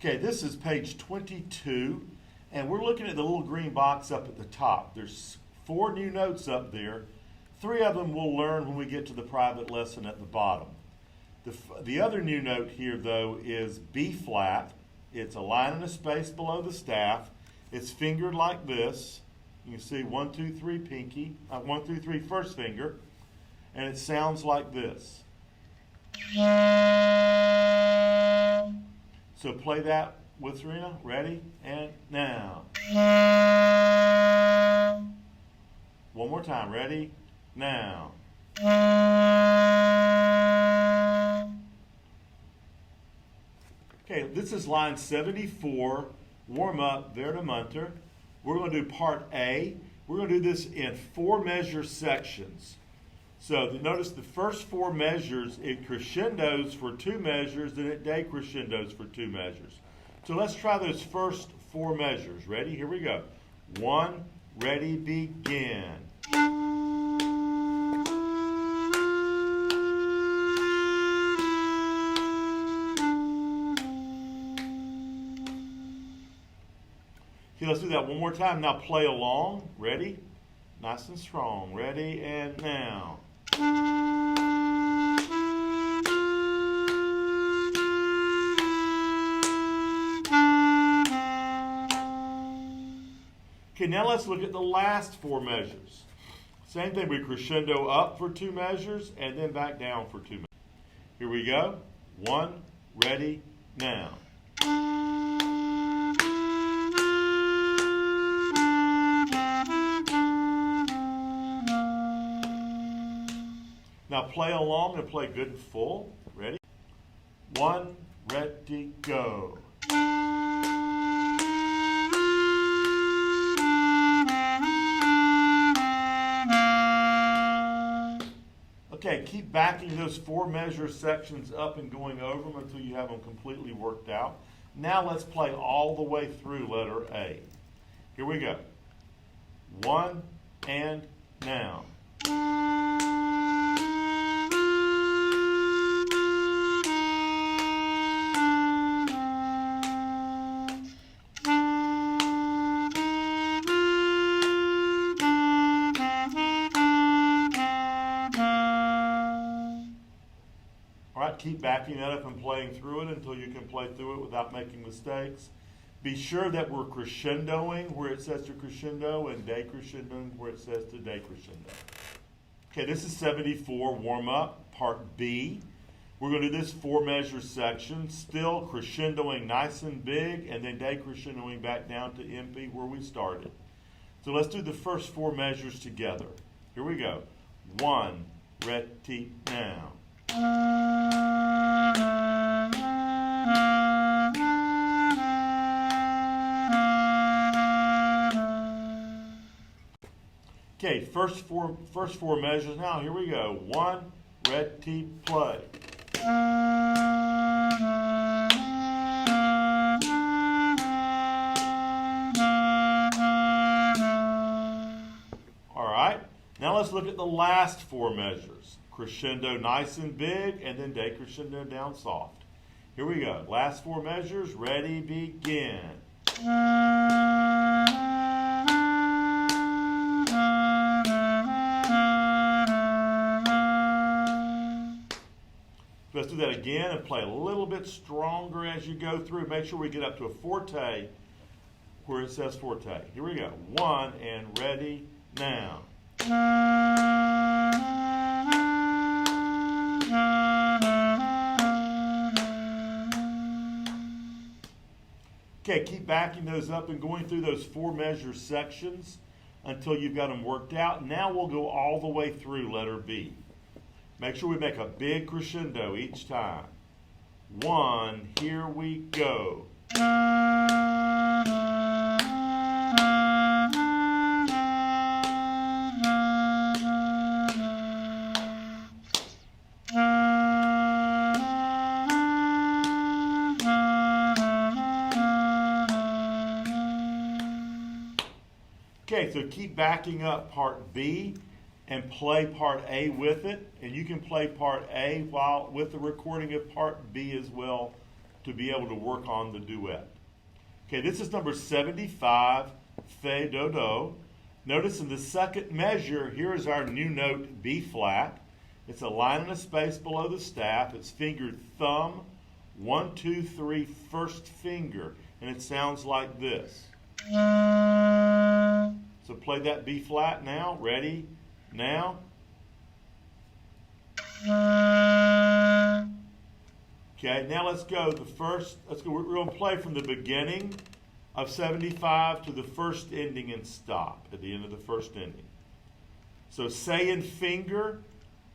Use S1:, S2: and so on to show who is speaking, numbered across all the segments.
S1: Okay, this is page 22, and we're looking at the little green box up at the top. There's 4 new notes up there. 3 of them we'll learn when we get to the private lesson at the bottom. The other new note here, though, is B flat. It's a line and a space below the staff. It's fingered like this. You can see 1, 2, 3 pinky, 1, 2, 3 first finger, and it sounds like this. So play that with Serena. Ready? And now. One more time. Ready? Now. Okay, this is line 74. Warm up, there to munter. We're going to do part A. We're going to do this in 4 measure sections. So notice the first 4 measures, it crescendos for 2 measures, then it decrescendos for 2 measures. So let's try those first 4 measures. Ready? Here we go. 1, ready, begin. Okay, let's do that one more time. Now play along. Ready? Nice and strong. Ready, and now. Okay, now let's look at the last 4 measures. Same thing, we crescendo up for 2 measures and then back down for 2 measures. Here we go. 1, ready, now. Now play along and play good and full. Ready? 1, ready, go. Okay, keep backing those 4 measure sections up and going over them until you have them completely worked out. Now let's play all the way through letter A. Here we go. 1, and now. Keep backing that up and playing through it until you can play through it without making mistakes. Be sure that we're crescendoing where it says to crescendo and decrescendoing where it says to decrescendo. Okay, this is 74, warm up, part B. We're going to do this 4 measure section, still crescendoing nice and big and then decrescendoing back down to MP where we started. So let's do the first 4 measures together. Here we go. 1, ready, now. Okay, first four measures now. Here we go. 1, ready, play. All right. Now let's look at the last 4 measures. Crescendo nice and big, and then decrescendo down soft. Here we go. Last 4 measures. Ready, begin. Let's do that again and play a little bit stronger as you go through. Make sure we get up to a forte where it says forte. Here we go. 1, and ready, now. Okay, keep backing those up and going through those 4 measure sections until you've got them worked out. Now we'll go all the way through letter B. Make sure we make a big crescendo each time. 1, here we go. Okay, so keep backing up part B and play part A with it, and you can play part A while with the recording of part B as well to be able to work on the duet. Okay, this is number 75, Fe Do Do. Notice in the second measure, here is our new note, B flat. It's a line and a space below the staff. It's fingered thumb, 1, 2, 3, first finger, and it sounds like this. So play that B flat now. Ready? Now. Okay, now let's go. We're going to play from the beginning of 75 to the first ending and stop at the end of the first ending. So say and finger,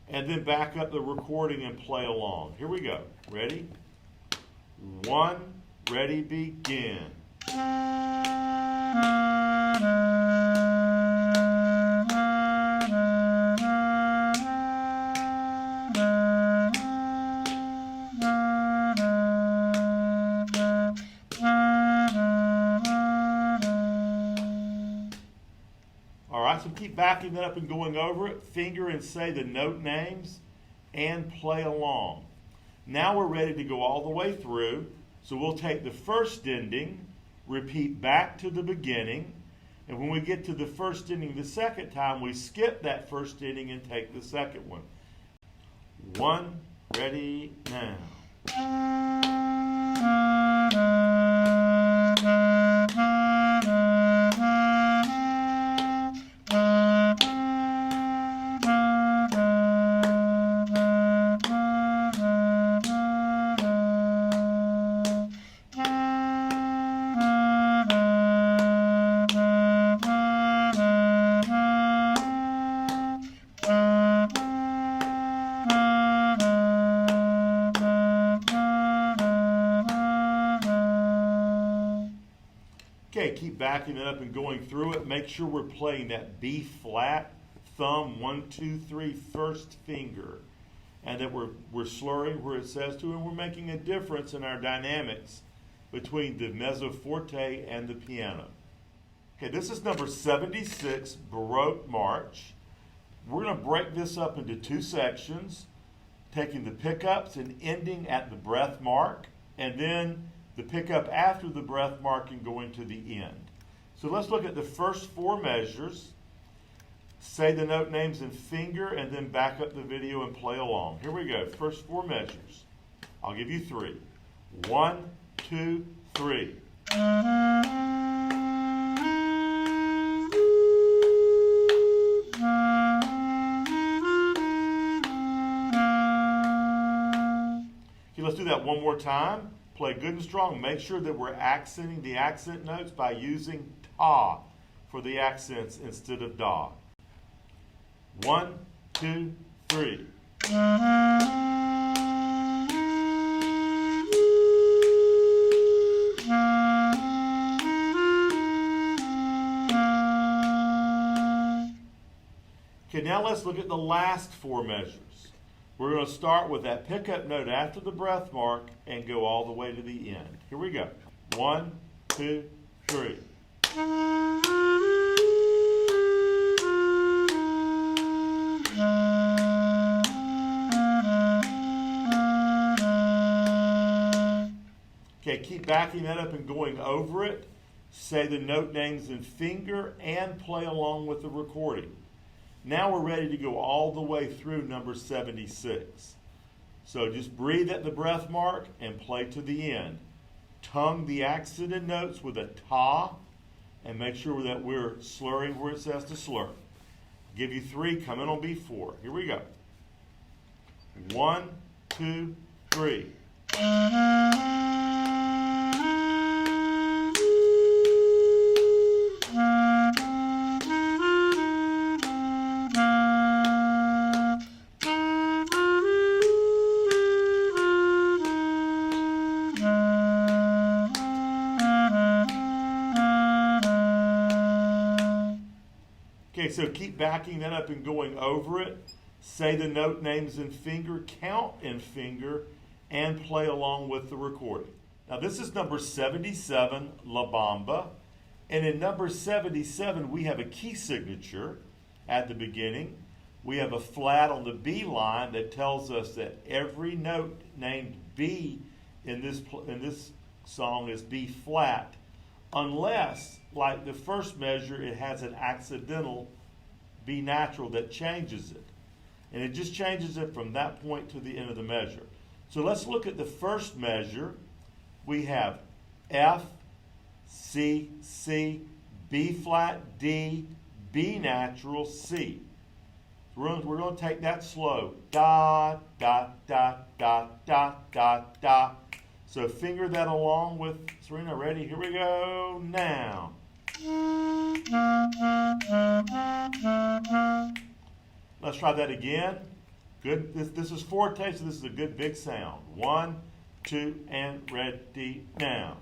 S1: and then back up the recording and play along. Here we go. Ready? 1, ready, begin. So keep backing that up and going over it. Finger and say the note names and play along. Now we're ready to go all the way through. So we'll take the first ending, repeat back to the beginning, and when we get to the first ending the second time, we skip that first ending and take the second one. 1, ready, now. Okay, keep backing it up and going through it. Make sure we're playing that B flat, thumb, 1, 2, 3, first finger. And that we're slurring where it says to, and we're making a difference in our dynamics between the mezzo forte and the piano. Okay, this is number 76, Baroque March. We're going to break this up into 2 sections, taking the pickups and ending at the breath mark, and then the pickup after the breath mark and going to the end. So let's look at the first 4 measures. Say the note names and finger, and then back up the video and play along. Here we go. First 4 measures. I'll give you 3. 1, 2, 3. Okay, let's do that one more time. Play good and strong. Make sure that we're accenting the accent notes by using ta for the accents instead of da. 1, 2, 3. Okay, now let's look at the last 4 measures. We're going to start with that pickup note after the breath mark and go all the way to the end. Here we go. 1, 2, 3. Okay, keep backing that up and going over it. Say the note names and finger and play along with the recording. Now we're ready to go all the way through number 76. So just breathe at the breath mark and play to the end. Tongue the accented notes with a ta and make sure that we're slurring where it says to slur. I'll give you 3, come in on B4. Here we go. 1, 2, 3. Okay, so keep backing that up and going over it. Say the note names and finger, count and finger, and play along with the recording. Now this is number 77, La Bamba. And in number 77, we have a key signature at the beginning. We have a flat on the B line that tells us that every note named B in this song is B flat, unless, like the first measure, it has an accidental B natural that changes it. And it just changes it from that point to the end of the measure. So let's look at the first measure. We have F, C, C, B flat, D, B natural, C. So we're going to take that slow. Da, da, da, da, da, da, da. So finger that along with Serena. Ready? Here we go now. Let's try that again. Good. This is forte, so this is a good big sound. 1, 2, and ready now.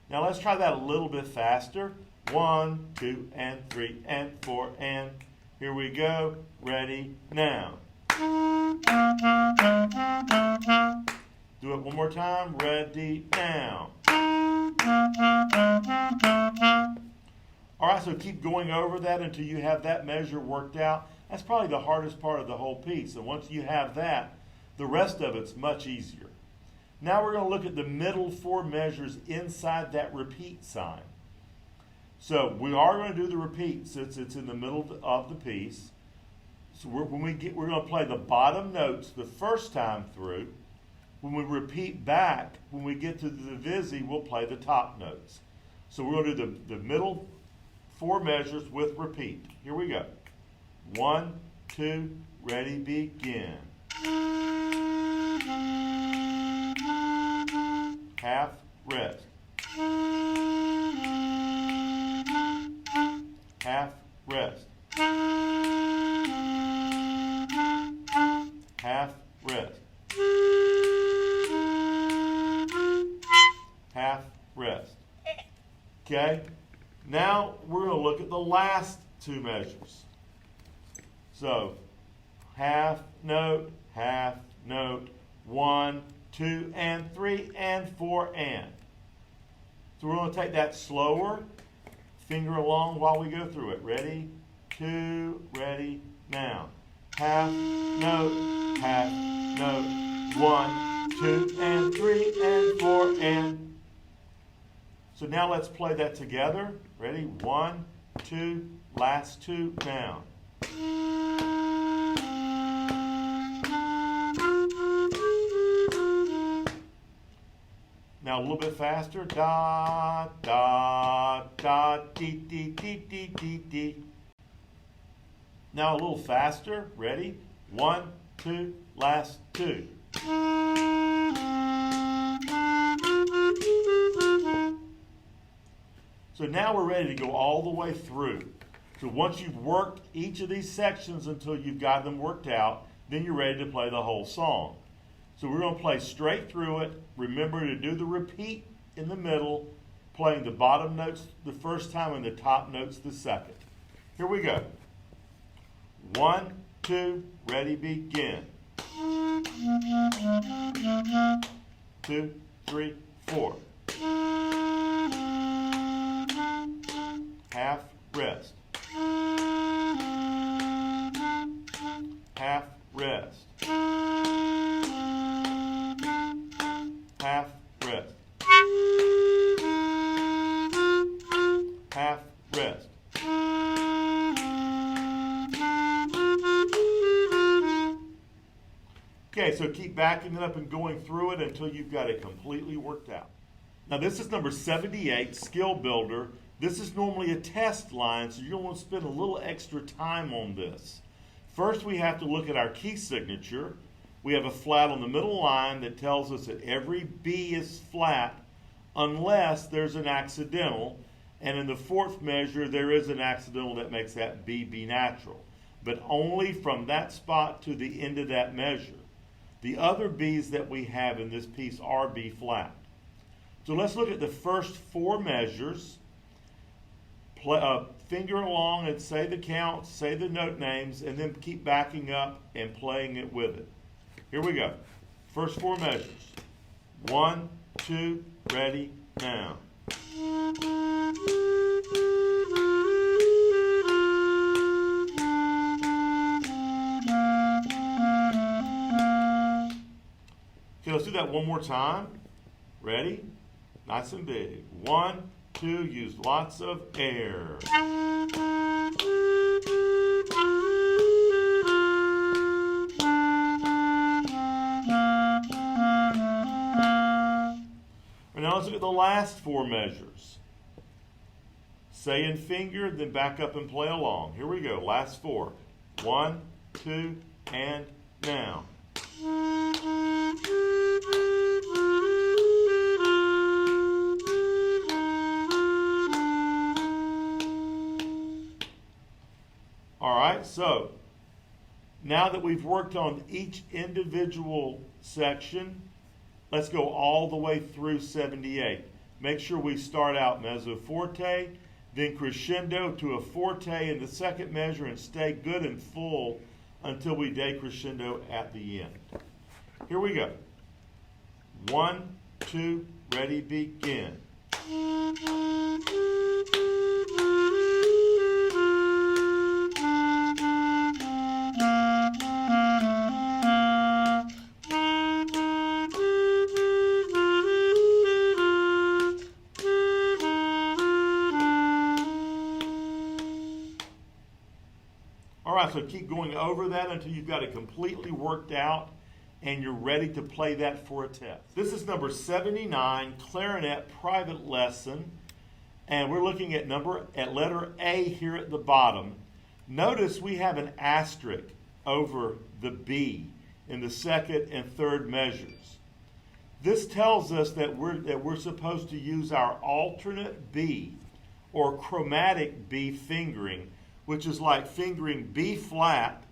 S1: Now let's try that a little bit faster. 1, 2, and 3, and 4, and here we go. Ready now. Do it one more time. Ready now. All right, so keep going over that until you have that measure worked out. That's probably the hardest part of the whole piece. And once you have that, the rest of it's much easier. Now we're going to look at the middle 4 measures inside that repeat sign. So we are going to do the repeat since it's in the middle of the piece. So we're going to play the bottom notes the first time through. When we repeat back, when we get to the divisi, we'll play the top notes. So we're going to do the middle 4 measures with repeat. Here we go. 1, 2, ready, begin. Half, rest. Half, rest. Half, rest. Half, rest. Okay? Now we're going to look at the last 2 measures. So, half note, 1, 2, and 3, and 4, and. So we're going to take that slower, finger along while we go through it. Ready, 2, ready, now. Half note, 1, 2, and 3, and 4, and. So now let's play that together. Ready, 1, 2, last 2, now. Now a little bit faster. Da, da, da, dee, dee, dee, dee, dee, dee. Now a little faster. Ready? 1, 2, last 2. So now we're ready to go all the way through. So once you've worked each of these sections until you've got them worked out, then you're ready to play the whole song. So we're going to play straight through it. Remember to do the repeat in the middle, playing the bottom notes the first time and the top notes the second. Here we go. 1, 2, ready, begin. 2, 3, 4. Half, rest. Half, rest. Half, rest. Half, rest. Okay, so keep backing it up and going through it until you've got it completely worked out. Now this is number 78, Skill Builder. This is normally a test line, so you're going to want to spend a little extra time on this. First, we have to look at our key signature. We have a flat on the middle line that tells us that every B is flat unless there's an accidental. And in the 4th measure, there is an accidental that makes that B B natural. But only from that spot to the end of that measure. The other B's that we have in this piece are B flat. So let's look at the first 4 measures. Finger along and say the counts, say the note names, and then keep backing up and playing it with it. Here we go. First 4 measures. 1, 2, ready, now. let's do that one more time. Ready? Nice and big. 1, 2, use lots of air. And now let's look at the last 4 measures. Say in finger, then back up and play along. Here we go. Last 4. 1, 2, and now. All right, so now that we've worked on each individual section, let's go all the way through 78. Make sure we start out mezzo forte, then crescendo to a forte in the second measure and stay good and full until we decrescendo at the end. Here we go. 1, 2, ready, begin. All right, so keep going over that until you've got it completely worked out and you're ready to play that for a test. This is number 79, clarinet private lesson, and we're looking at letter A here at the bottom. Notice we have an asterisk over the B in the second and third measures. This tells us that we're supposed to use our alternate B or chromatic B fingering, which is like fingering B flat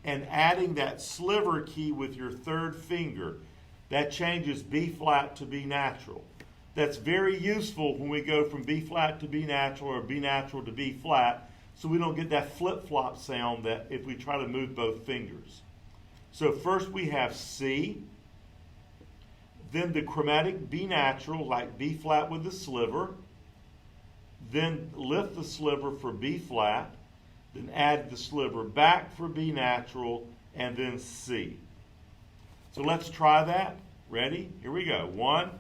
S1: and adding that sliver key with your third finger. That changes B flat to B natural. That's very useful when we go from B flat to B natural or B natural to B flat, so we don't get that flip-flop sound that if we try to move both fingers. So first we have C, then the chromatic B natural, like B flat with the sliver, then lift the sliver for B flat, then add the sliver back for B natural, and then C. So let's try that. Ready? Here we go. 1,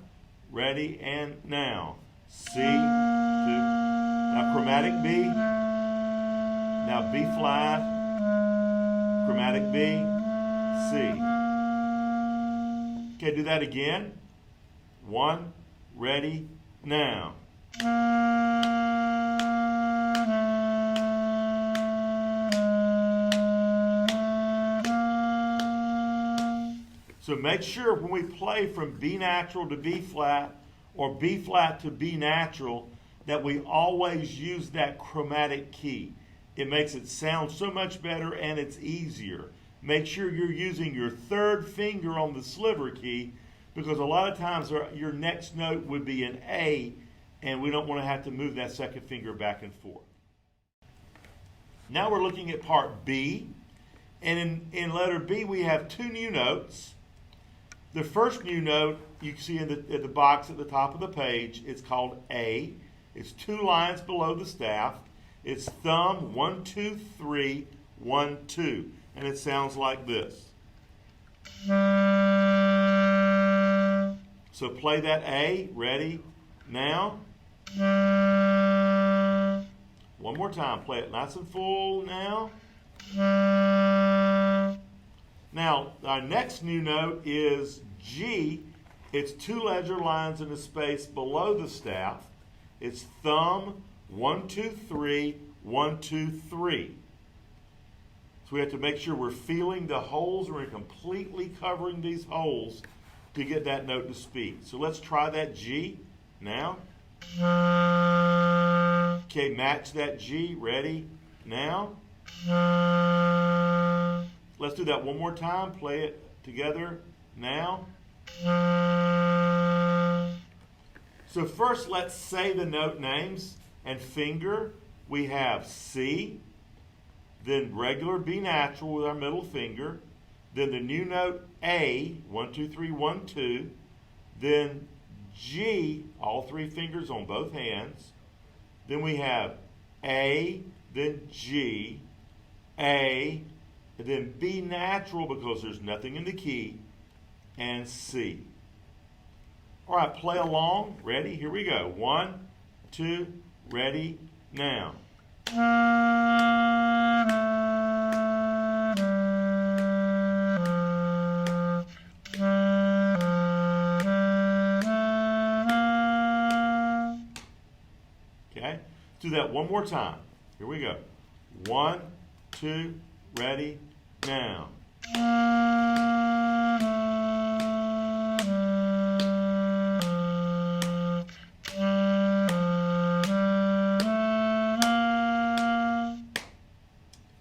S1: ready, and now. C, 2, now chromatic B, now B flat, chromatic B, C. Okay, do that again. 1, ready, now. So make sure when we play from B natural to B flat or B flat to B natural that we always use that chromatic key. It makes it sound so much better and it's easier. Make sure you're using your third finger on the sliver key, because a lot of times your next note would be an A and we don't want to have to move that second finger back and forth. Now we're looking at part B, and in letter B we have 2 new notes. The first new note you can see in the box at the top of the page, it's called A. It's 2 lines below the staff. It's thumb 1, 2, 3, 1, 2, and it sounds like this. So play that A, ready, now. One more time, play it nice and full now. Now, our next new note is G. It's 2 ledger lines in a space below the staff. It's thumb 1, 2, 3, 1, 2, 3. So we have to make sure we're feeling the holes. We're completely covering these holes to get that note to speak. So let's try that G now. Okay, match that G. Ready? Now. Let's do that one more time. Play it together now. So first let's say the note names and finger. We have C, then regular B natural with our middle finger, then the new note A, 1, 2, 3, 1, 2, then G, all 3 fingers on both hands, then we have A, then G, A, and then B natural because there's nothing in the key, and C. All right, play along. Ready? Here we go. 1, 2, ready, now. Okay, do that one more time. Here we go. 1, 2, ready, now.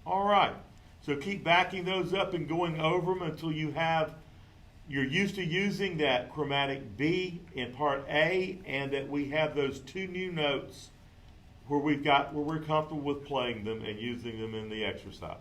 S1: All right, so keep backing those up and going over them until you're used to using that chromatic B in part A, and that we have those two new notes where we're comfortable with playing them and using them in the exercise.